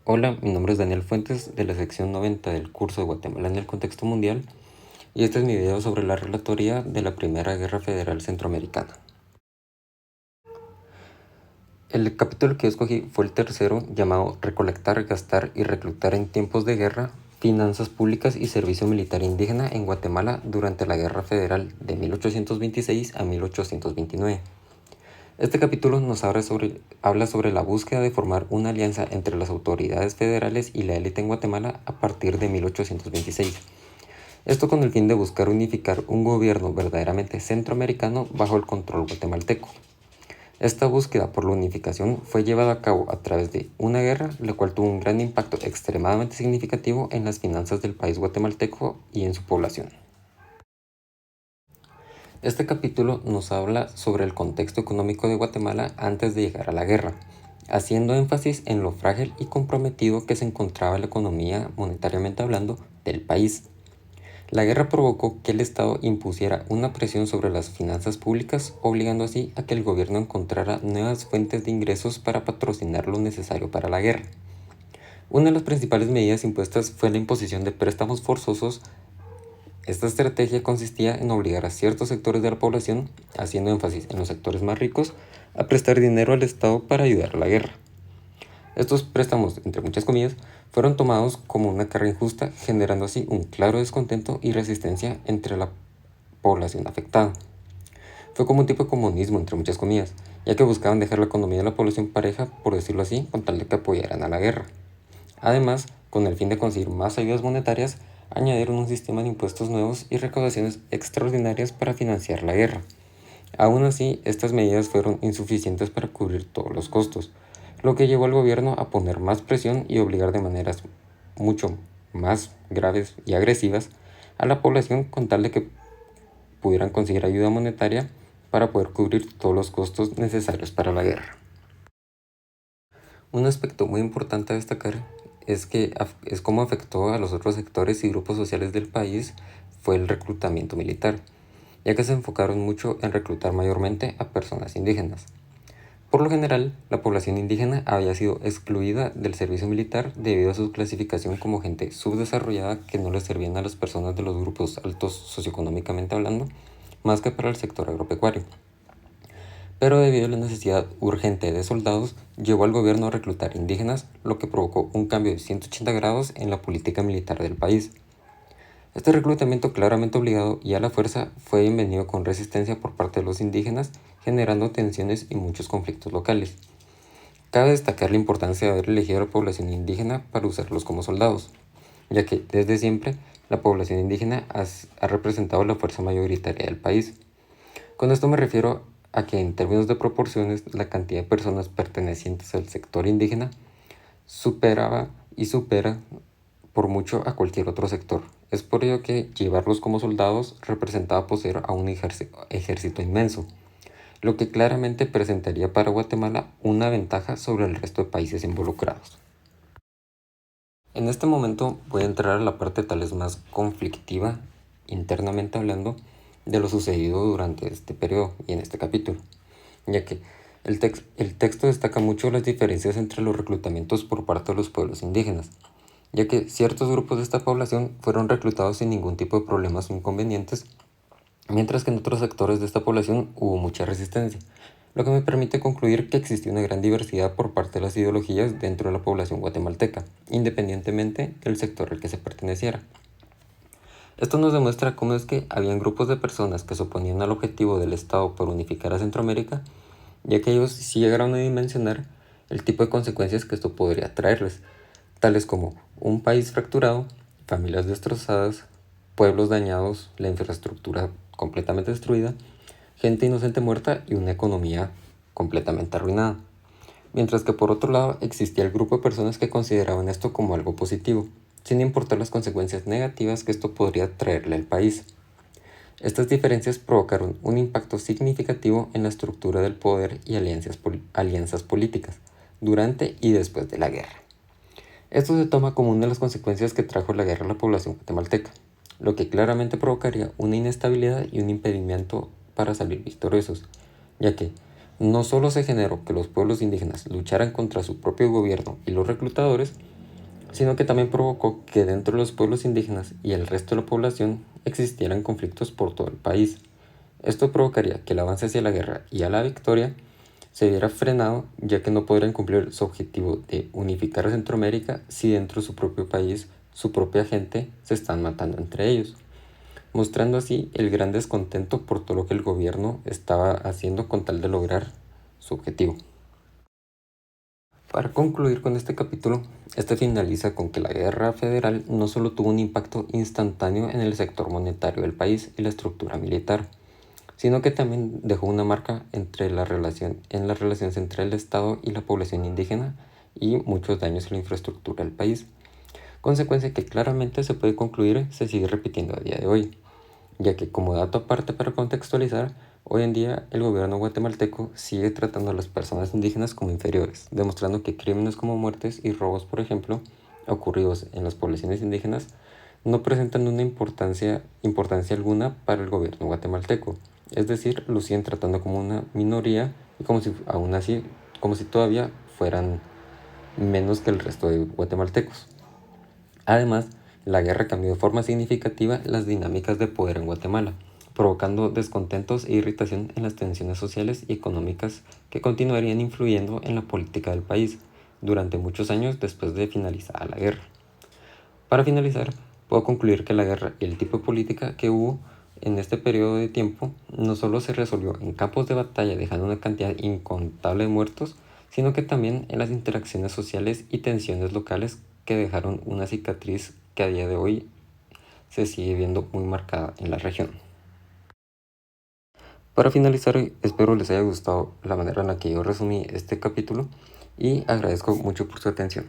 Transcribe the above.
Hola, mi nombre es Daniel Fuentes de la sección 90 del curso de Guatemala en el contexto mundial y este es mi video sobre la relatoría de la Primera Guerra Federal Centroamericana. El capítulo que yo escogí fue el tercero, llamado Recolectar, gastar y reclutar en tiempos de guerra, finanzas públicas y servicio militar indígena en Guatemala durante la Guerra Federal de 1826 a 1829. Este capítulo nos habla sobre la búsqueda de formar una alianza entre las autoridades federales y la élite en Guatemala a partir de 1826. Esto con el fin de buscar unificar un gobierno verdaderamente centroamericano bajo el control guatemalteco. Esta búsqueda por la unificación fue llevada a cabo a través de una guerra, la cual tuvo un gran impacto extremadamente significativo en las finanzas del país guatemalteco y en su población. Este capítulo nos habla sobre el contexto económico de Guatemala antes de llegar a la guerra, haciendo énfasis en lo frágil y comprometido que se encontraba la economía, monetariamente hablando, del país. La guerra provocó que el Estado impusiera una presión sobre las finanzas públicas, obligando así a que el gobierno encontrara nuevas fuentes de ingresos para patrocinar lo necesario para la guerra. Una de las principales medidas impuestas fue la imposición de préstamos forzosos. Esta estrategia consistía en obligar a ciertos sectores de la población, haciendo énfasis en los sectores más ricos, a prestar dinero al Estado para ayudar a la guerra. Estos préstamos, entre muchas comillas, fueron tomados como una carga injusta, generando así un claro descontento y resistencia entre la población afectada. Fue como un tipo de comunismo, entre muchas comillas, ya que buscaban dejar la economía de la población pareja, por decirlo así, con tal de que apoyaran a la guerra. Además, con el fin de conseguir más ayudas monetarias, añadieron un sistema de impuestos nuevos y recaudaciones extraordinarias para financiar la guerra. Aún así, estas medidas fueron insuficientes para cubrir todos los costos, lo que llevó al gobierno a poner más presión y obligar de maneras mucho más graves y agresivas a la población con tal de que pudieran conseguir ayuda monetaria para poder cubrir todos los costos necesarios para la guerra. Un aspecto muy importante a destacar es cómo afectó a los otros sectores y grupos sociales del país fue el reclutamiento militar, ya que se enfocaron mucho en reclutar mayormente a personas indígenas. Por lo general, la población indígena había sido excluida del servicio militar debido a su clasificación como gente subdesarrollada que no les servían a las personas de los grupos altos socioeconómicamente hablando, más que para el sector agropecuario. Pero debido a la necesidad urgente de soldados, llevó al gobierno a reclutar indígenas, lo que provocó un cambio de 180 grados en la política militar del país. Este reclutamiento claramente obligado y a la fuerza fue bienvenido con resistencia por parte de los indígenas, generando tensiones y muchos conflictos locales. Cabe destacar la importancia de haber elegido a la población indígena para usarlos como soldados, ya que desde siempre la población indígena ha representado la fuerza mayoritaria del país. Con esto me refiero a que en términos de proporciones la cantidad de personas pertenecientes al sector indígena superaba y supera por mucho a cualquier otro sector. Es por ello que llevarlos como soldados representaba poseer a un ejército inmenso, lo que claramente presentaría para Guatemala una ventaja sobre el resto de países involucrados. En este momento voy a entrar a la parte tal vez más conflictiva, internamente hablando, de lo sucedido durante este periodo y en este capítulo, ya que el texto destaca mucho las diferencias entre los reclutamientos por parte de los pueblos indígenas, ya que ciertos grupos de esta población fueron reclutados sin ningún tipo de problemas o inconvenientes, mientras que en otros sectores de esta población hubo mucha resistencia, lo que me permite concluir que existió una gran diversidad por parte de las ideologías dentro de la población guatemalteca, independientemente del sector al que se perteneciera. Esto nos demuestra cómo es que habían grupos de personas que se oponían al objetivo del Estado por unificar a Centroamérica, ya que ellos sí llegaron a dimensionar el tipo de consecuencias que esto podría traerles, tales como un país fracturado, familias destrozadas, pueblos dañados, la infraestructura completamente destruida, gente inocente muerta y una economía completamente arruinada. Mientras que por otro lado existía el grupo de personas que consideraban esto como algo positivo, sin importar las consecuencias negativas que esto podría traerle al país. Estas diferencias provocaron un impacto significativo en la estructura del poder y alianzas políticas durante y después de la guerra. Esto se toma como una de las consecuencias que trajo la guerra a la población guatemalteca, lo que claramente provocaría una inestabilidad y un impedimento para salir victoriosos, ya que no solo se generó que los pueblos indígenas lucharan contra su propio gobierno y los reclutadores, sino que también provocó que dentro de los pueblos indígenas y el resto de la población existieran conflictos por todo el país. Esto provocaría que el avance hacia la guerra y a la victoria se viera frenado, ya que no podrían cumplir su objetivo de unificar a Centroamérica si dentro de su propio país, su propia gente, se están matando entre ellos, mostrando así el gran descontento por todo lo que el gobierno estaba haciendo con tal de lograr su objetivo. Para concluir con este capítulo, este finaliza con que la guerra federal no solo tuvo un impacto instantáneo en el sector monetario del país y la estructura militar, sino que también dejó una marca en las relaciones entre el Estado y la población indígena y muchos daños en la infraestructura del país, consecuencia que claramente se puede concluir se sigue repitiendo a día de hoy, ya que como dato aparte para contextualizar, hoy en día el gobierno guatemalteco sigue tratando a las personas indígenas como inferiores, demostrando que crímenes como muertes y robos, por ejemplo, ocurridos en las poblaciones indígenas, no presentan una importancia alguna para el gobierno guatemalteco. Es decir, lo siguen tratando como una minoría y como si aún así, como si todavía fueran menos que el resto de guatemaltecos. Además, la guerra cambió de forma significativa las dinámicas de poder en Guatemala, provocando descontentos e irritación en las tensiones sociales y económicas que continuarían influyendo en la política del país durante muchos años después de finalizada la guerra. Para finalizar, puedo concluir que la guerra y el tipo de política que hubo en este periodo de tiempo no solo se resolvió en campos de batalla dejando una cantidad incontable de muertos, sino que también en las interacciones sociales y tensiones locales que dejaron una cicatriz que a día de hoy se sigue viendo muy marcada en la región. Para finalizar, espero les haya gustado la manera en la que yo resumí este capítulo y agradezco mucho por su atención.